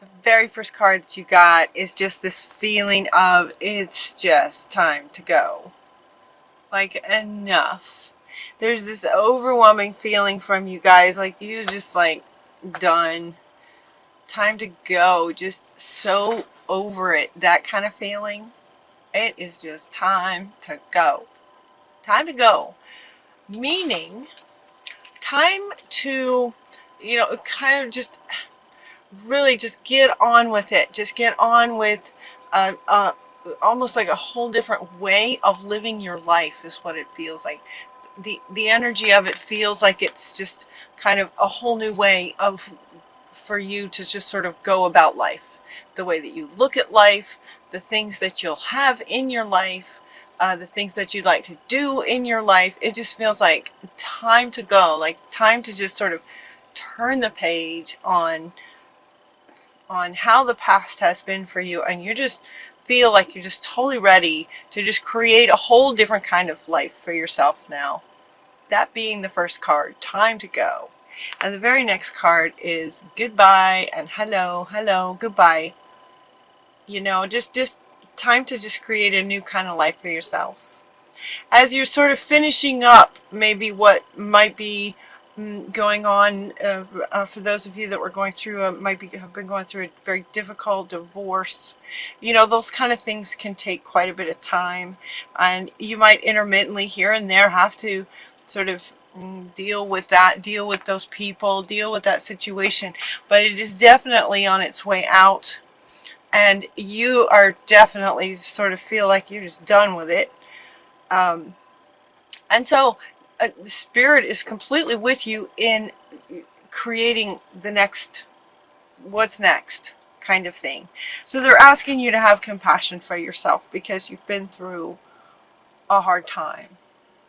The very first card that you got is just this feeling of it's just time to go. Like, enough. There's this overwhelming feeling from you guys, like you just like done. Time to go. Just so over it. That kind of feeling. It is just time to go. Time to go. Meaning, time to, kind of just really just get on with it. Just get on with almost like a whole different way of living your life is what it feels like. The energy of it feels like it's just kind of a whole new way of for you to just sort of go about life. The way that you look at life, the things that you'll have in your life, the things that you'd like to do in your life. It just feels like time to go, like time to just sort of turn the page on how the past has been for you, and you just feel like you're just totally ready to just create a whole different kind of life for yourself now. That being the first card, time to go. And the very next card is goodbye and hello, hello, goodbye. Just time to just create a new kind of life for yourself. As you're sort of finishing up maybe what might be going on for those of you that were going through have been going through a very difficult divorce. Those kind of things can take quite a bit of time, and you might intermittently here and there have to sort of deal with that, deal with those people, deal with that situation, but it is definitely on its way out, and you are definitely sort of feel like you're just done with it. And so Spirit is completely with you in creating the next, what's next kind of thing. So they're asking you to have compassion for yourself because you've been through a hard time.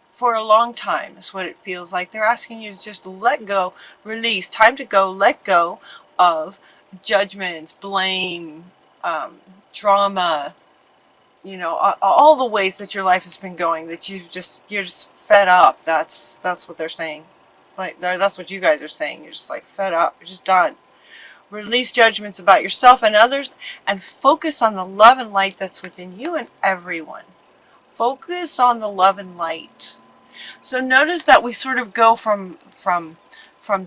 For a long time is what it feels like. They're asking you to just let go, release, time to go, let go of judgments, blame, drama, all the ways that your life has been going, that you're just fed up. That's what they're saying. Like that's what you guys are saying. You're just like fed up. You're just done. Release judgments about yourself and others, and focus on the love and light that's within you and everyone. Focus on the love and light. So notice that we sort of go from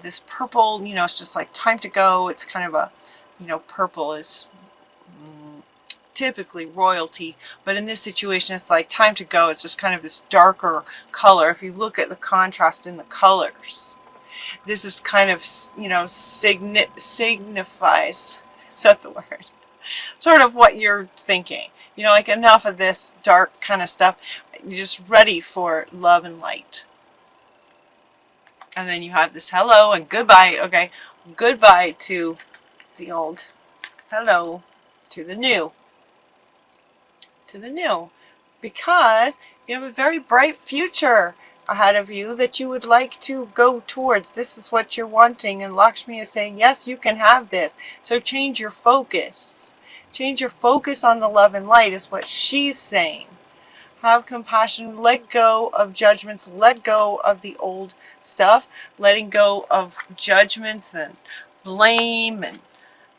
this purple, it's just like time to go. It's kind of a, purple is typically royalty, but in this situation it's like time to go. It's just kind of this darker color. If you look at the contrast in the colors, this is kind of, signifies, is that the word? Sort of what you're thinking. Like enough of this dark kind of stuff. You're just ready for love and light. And then you have this hello and goodbye. Okay, goodbye to the old, hello to the new. To the new. Because you have a very bright future ahead of you that you would like to go towards. This is what you're wanting, and Lakshmi is saying, yes, you can have this. So change your focus. Change your focus on the love and light is what she's saying. Have compassion, let go of judgments, let go of the old stuff, letting go of judgments and blame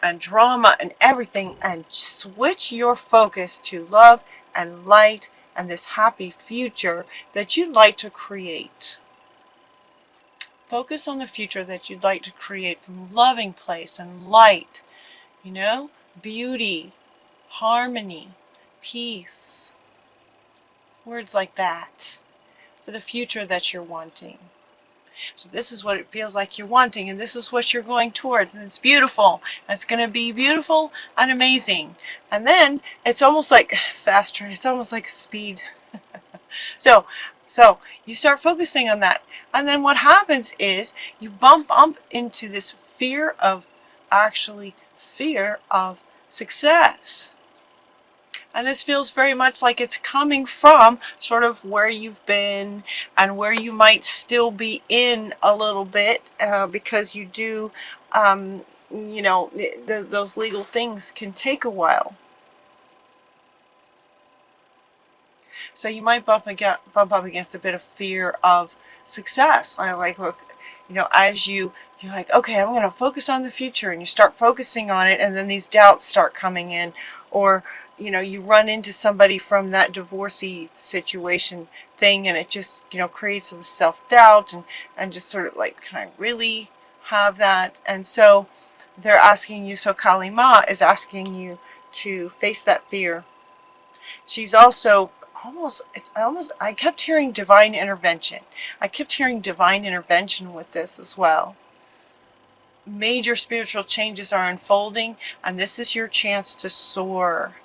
and drama and everything, and switch your focus to love and light and this happy future that you'd like to create. Focus on the future that you'd like to create from loving place and light, beauty, harmony, peace. Words like that for the future that you're wanting. So this is what it feels like you're wanting, and this is what you're going towards, and it's beautiful. And it's going to be beautiful and amazing. And then it's almost like faster. It's almost like speed. So you start focusing on that, and then what happens is you bump up into this fear of success. And this feels very much like it's coming from sort of where you've been and where you might still be in a little bit because you do, those legal things can take a while. So you might bump up against a bit of fear of success. I like, look, You know, as you're like, okay, I'm going to focus on the future, and you start focusing on it, and then these doubts start coming in, or, you know, you run into somebody from that divorcee situation thing, and it just, you know, creates the self-doubt, and just sort of like, can I really have that? And so they're asking you, so Kali Ma is asking you to face that fear. She's also I kept hearing divine intervention. I kept hearing divine intervention with this as well. Major spiritual changes are unfolding, and this is your chance to soar.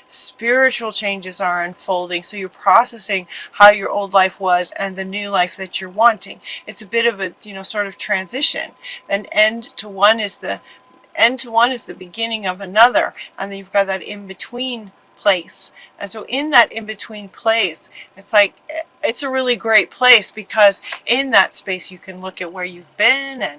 Spiritual changes are unfolding, so you're processing how your old life was and the new life that you're wanting. It's a bit of a, you know, sort of transition. An end to one is the beginning of another, and then you've got that in-between place. And so in that in-between place, it's like, it's a really great place, because in that space you can look at where you've been and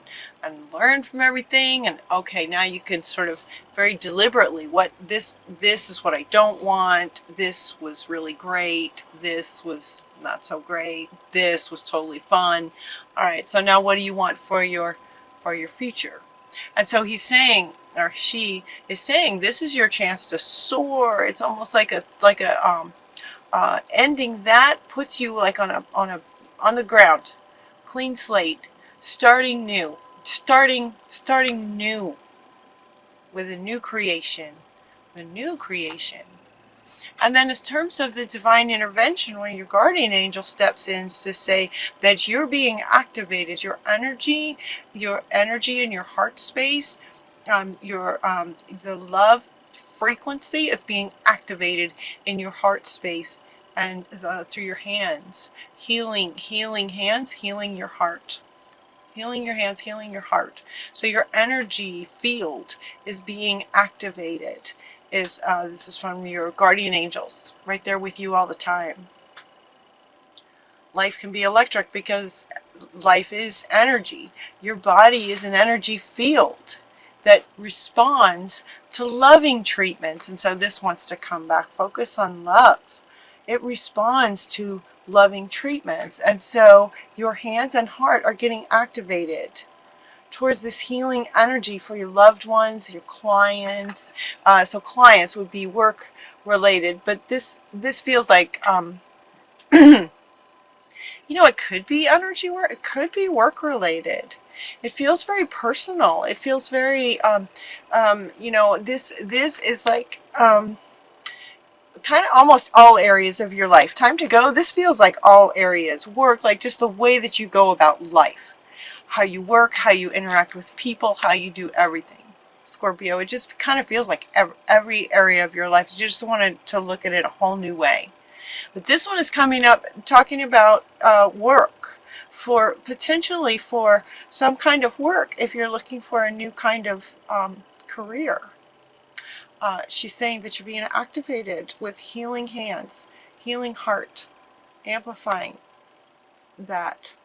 learn from everything, and okay, now you can sort of very deliberately, what this is what I don't want, this was really great, this was not so great, this was totally fun. All right, so now what do you want for your future? And so he's saying, or she is saying, this is your chance to soar. It's almost like a ending that puts you like on the ground, clean slate, starting new, starting new with a new creation, And then in terms of the divine intervention, when your guardian angel steps in to say that you're being activated, your energy in your heart space, the love frequency is being activated in your heart space, and through your hands, healing hands, healing your heart. Healing your hands, healing your heart. So your energy field is being activated. This is from your guardian angels, right there with you all the time. Life can be electric because life is energy. Your body is an energy field that responds to loving treatments. And so this wants to come back. Focus on love. It responds to loving treatments. And so your hands and heart are getting activated towards this healing energy for your loved ones, your clients. So clients would be work related, but this feels like, you know, it could be energy work, it could be work related. It feels very personal. It feels very, you know, this is like, kind of almost all areas of your life. Time to go. This feels like all areas. Work, like just the way that you go about life. How you work, how you interact with people, how you do everything. Scorpio, it just kind of feels like every area of your life. You just wanted to look at it a whole new way. But this one is coming up talking about work, for potentially for some kind of work if you're looking for a new kind of career. She's saying that you're being activated with healing hands, healing heart, amplifying that.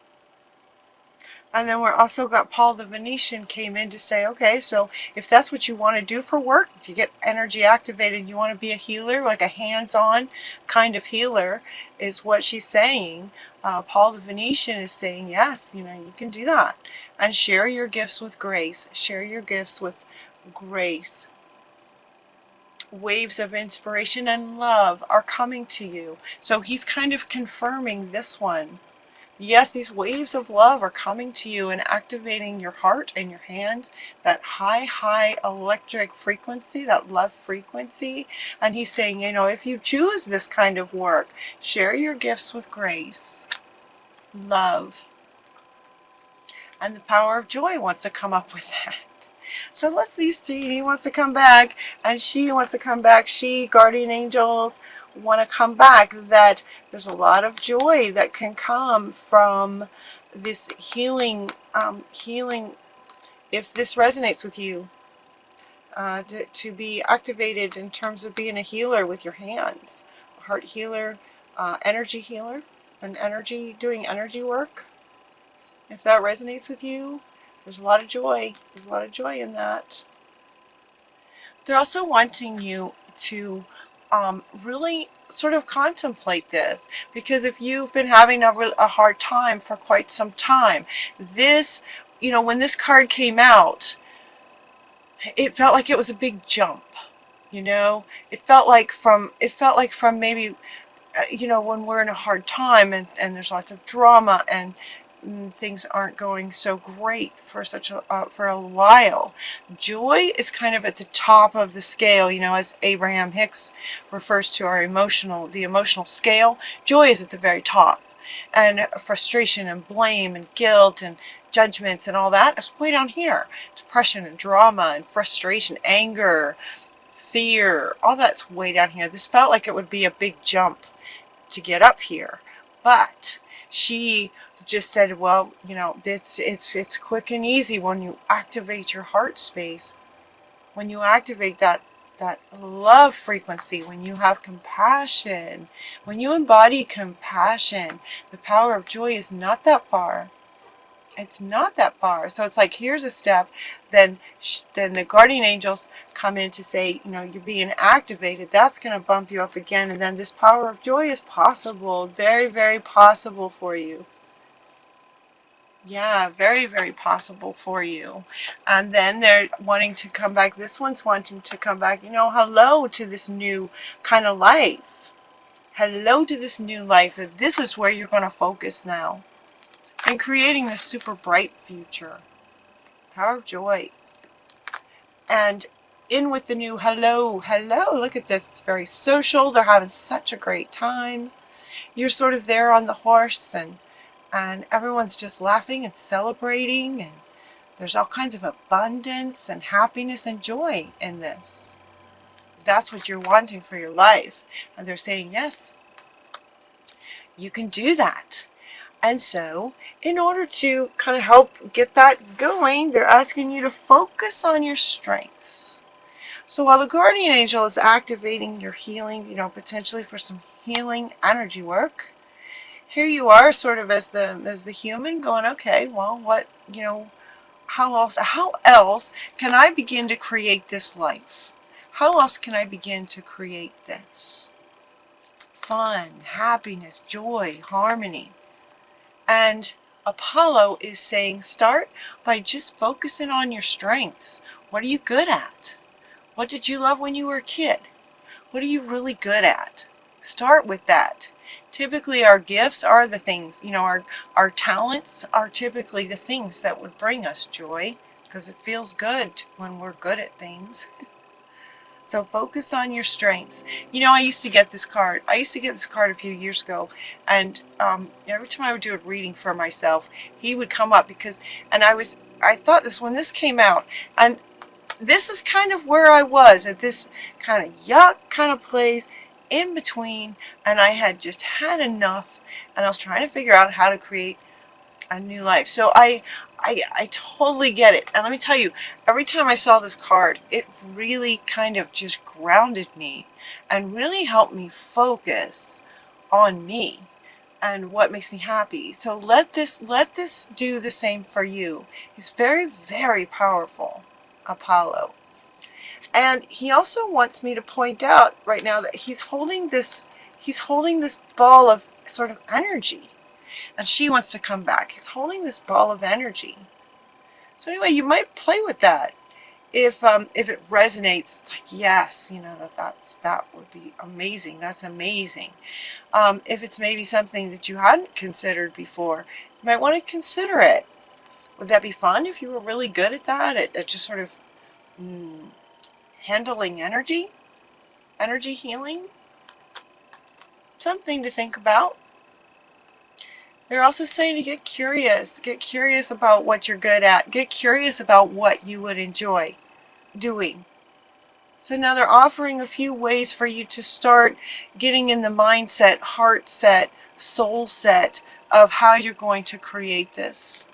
And then we're also got Paul the Venetian came in to say, okay, so if that's what you want to do for work, if you get energy activated, you want to be a healer, like a hands-on kind of healer, is what she's saying. Paul the Venetian is saying, yes, you know, you can do that. And share your gifts with grace. Share your gifts with grace. Waves of inspiration and love are coming to you. So he's kind of confirming this one. Yes, these waves of love are coming to you and activating your heart and your hands, that high electric frequency, that love frequency. And he's saying, you know, if you choose this kind of work, share your gifts with grace, love. And the power of joy wants to come up with that. So let's these three, he wants to come back and she wants to come back. She, guardian angels, want to come back. That there's a lot of joy that can come from this healing, if this resonates with you, to be activated in terms of being a healer with your hands, a heart healer, energy healer, doing energy work. If that resonates with you, there's a lot of joy. There's a lot of joy in that. They're also wanting you to really sort of contemplate this, because if you've been having a hard time for quite some time, this, you know, when this card came out, it felt like it was a big jump. You know, it felt like from maybe, you know, when we're in a hard time and there's lots of drama and things aren't going so great for for a while. Joy is kind of at the top of the scale, you know, as Abraham Hicks refers to the emotional scale. Joy is at the very top, and frustration and blame and guilt and judgments and all that is way down here. Depression and drama and frustration, anger, fear, all that's way down here. This felt like it would be a big jump to get up here, but she just said, well, you know, it's quick and easy when you activate your heart space, when you activate that love frequency, when you have compassion, when you embody compassion. The power of joy is not that far. It's not that far. So it's like, here's a step. Then the guardian angels come in to say, you know, you're being activated. That's going to bump you up again. And then this power of joy is possible. Very, very possible for you. Yeah, very, very possible for you. And then they're wanting to come back. This one's wanting to come back, you know, hello to this new kind of life. Hello to this new life. That this is where you're going to focus now. And creating this super bright future. Power of joy. And in with the new hello. Hello, look at this. It's very social. They're having such a great time. You're sort of there on the horse, and everyone's just laughing and celebrating, and there's all kinds of abundance and happiness and joy in this. That's what you're wanting for your life. And they're saying, yes, you can do that. And so, in order to kind of help get that going, they're asking you to focus on your strengths. So while the guardian angel is activating your healing, you know, potentially for some healing energy work, here you are sort of as the human going, okay, well, what, you know, how else can I begin to create this life? How else can I begin to create this? Fun, happiness, joy, harmony. And Apollo is saying, start by just focusing on your strengths. What are you good at? What did you love when you were a kid? What are you really good at? Start with that. Typically our gifts are the things, you know, our talents are typically the things that would bring us joy, because it feels good when we're good at things. So focus on your strengths. You know, I used to get this card. I used to get this card a few years ago, and every time I would do a reading for myself, he would come up because, and I thought this when this came out, and this is kind of where I was at this kind of yuck kind of place in between, and I had just had enough, and I was trying to figure out how to create a new life. So I totally get it. And let me tell you, every time I saw this card, it really kind of just grounded me and really helped me focus on me and what makes me happy. So let this do the same for you. He's very, very powerful, Apollo. And he also wants me to point out right now that he's holding this ball of sort of energy. And she wants to come back. He's holding this ball of energy. So anyway, you might play with that. If it resonates, it's like, yes, you know, that would be amazing. That's amazing. If it's maybe something that you hadn't considered before, you might want to consider it. Would that be fun if you were really good at that? At just sort of handling energy healing? Something to think about. They're also saying to get curious about what you're good at, get curious about what you would enjoy doing. So now they're offering a few ways for you to start getting in the mindset, heart set, soul set of how you're going to create this.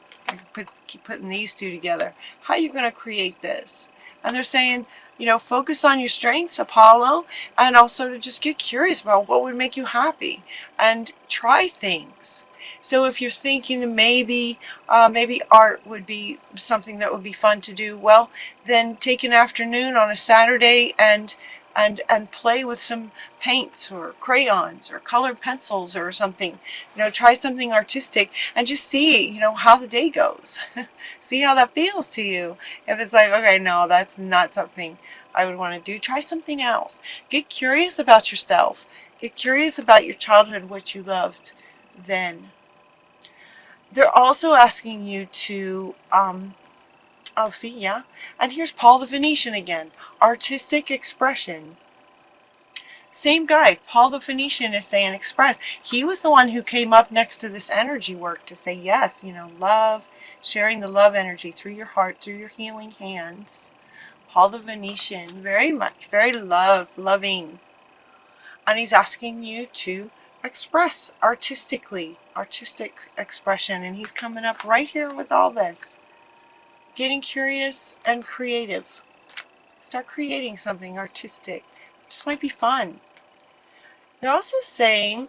Keep putting these two together. How you're going to create this. And they're saying, you know, focus on your strengths, Apollo, and also to just get curious about what would make you happy and try things. So if you're thinking that maybe art would be something that would be fun to do, well, then take an afternoon on a Saturday and and play with some paints or crayons or colored pencils or something. Try something artistic and just see, how the day goes. See how that feels to you. If it's like, okay, no, that's not something I would want to do, try something else. Get curious about yourself. Get curious about your childhood, what you loved then. They're also asking you to, oh, see, yeah. And here's Paul the Venetian again. Artistic expression. Same guy. Paul the Venetian is saying express. He was the one who came up next to this energy work to say, yes, love, sharing the love energy through your heart, through your healing hands. Paul the Venetian, very much, very loving. And he's asking you to express artistically, artistic expression. And he's coming up right here with all this. Getting curious and creative. Start creating something artistic. It just might be fun. They're also saying,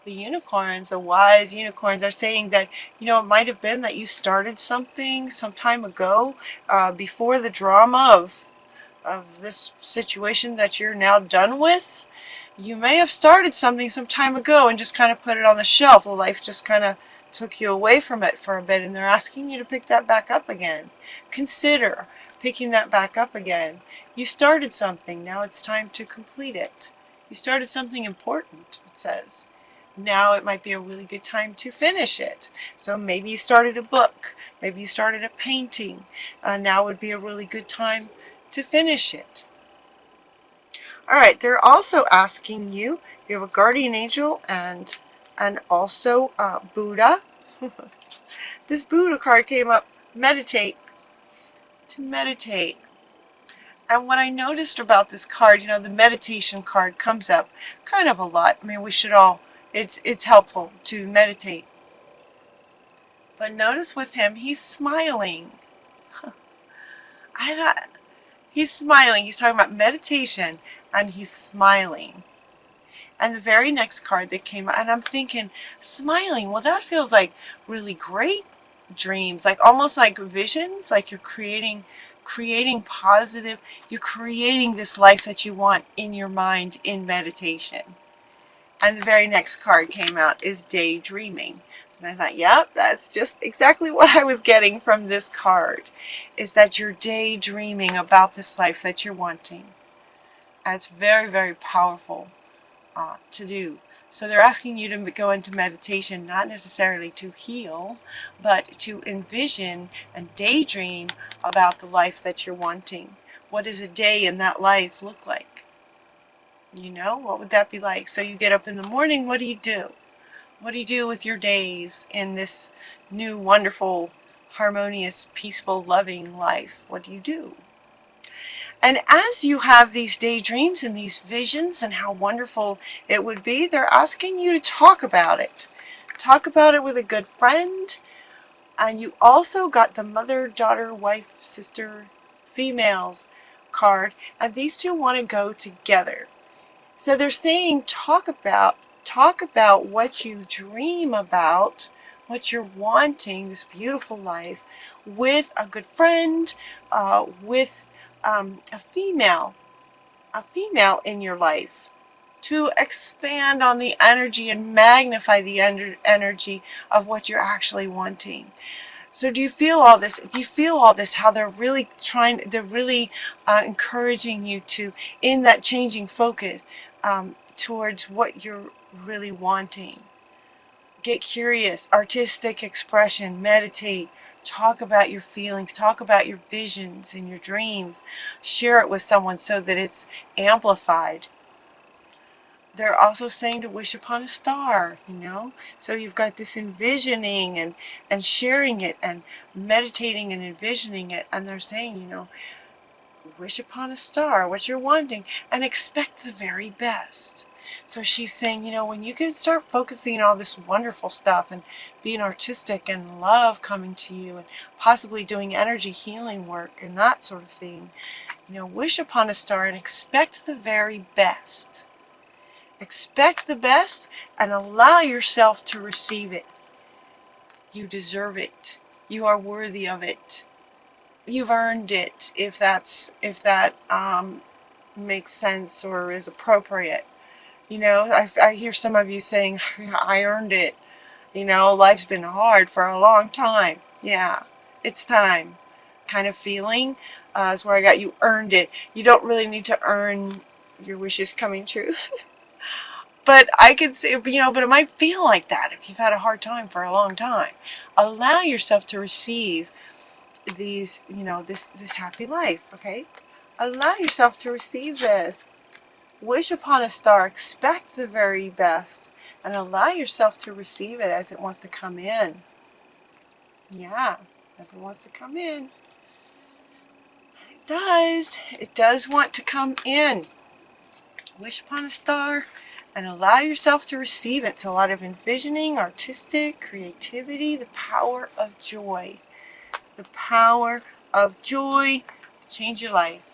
the unicorns, the wise unicorns are saying that, it might have been that you started something some time ago, before the drama of this situation that you're now done with. You may have started something some time ago and just kind of put it on the shelf. Life just kind of took you away from it for a bit, and they're asking you to pick that back up again. Consider picking that back up again. You started something, now it's time to complete it. You started something important, it says. Now it might be a really good time to finish it. So maybe you started a book, maybe you started a painting. Now would be a really good time to finish it. Alright, they're also asking you, you have a guardian angel and also Buddha. This Buddha card came up, meditate. To meditate. And what I noticed about this card, the meditation card comes up kind of a lot. I mean, we should all, it's helpful to meditate. But notice with him, he's smiling. I thought, he's smiling. He's talking about meditation, and he's smiling. And the very next card that came out, and I'm thinking, smiling, well, that feels like really great dreams, like almost like visions, like you're creating positive, you're creating this life that you want in your mind in meditation. And the very next card came out is daydreaming. And I thought, yep, that's just exactly what I was getting from this card, is that you're daydreaming about this life that you're wanting. And it's very, very powerful to do. So they're asking you to go into meditation, not necessarily to heal, but to envision and daydream about the life that you're wanting. What does a day in that life look like? What would that be like? So you get up in the morning, what do you do? What do you do with your days in this new, wonderful, harmonious, peaceful, loving life? What do you do? And as you have these daydreams and these visions and how wonderful it would be, they're asking you to talk about it. Talk about it with a good friend. And you also got the mother, daughter, wife, sister, females card. And these two want to go together. So they're saying talk about what you dream about, what you're wanting, this beautiful life, with a good friend, with a female in your life, to expand on the energy and magnify the energy of what you're actually wanting. So do you feel all this? Do you feel all this? How they're really encouraging you to, in that changing focus, towards what you're really wanting. Get curious, artistic expression, meditate. Talk about your feelings, talk about your visions and your dreams. Share it with someone so that it's amplified. They're also saying to wish upon a star, So you've got this envisioning and sharing it and meditating and envisioning it. And they're saying, wish upon a star, what you're wanting, and expect the very best. So she's saying, when you can start focusing on all this wonderful stuff and being artistic and love coming to you and possibly doing energy healing work and that sort of thing, wish upon a star and expect the very best. Expect the best and allow yourself to receive it. You deserve it. You are worthy of it. You've earned it, if that makes sense or is appropriate. You know, I hear some of you saying, I earned it. You know, life's been hard for a long time. Yeah, it's time. Kind of feeling is where I got you earned it. You don't really need to earn your wishes coming true. But I could say, you know, but it might feel like that if you've had a hard time for a long time. Allow yourself to receive these, you know, this happy life, okay? Allow yourself to receive this. Wish upon a star, expect the very best, and allow yourself to receive it as it wants to come in. Yeah, as it wants to come in. It does want to come in. Wish upon a star and allow yourself to receive it. So a lot of envisioning, artistic, creativity, the power of joy. The power of joy. Change your life.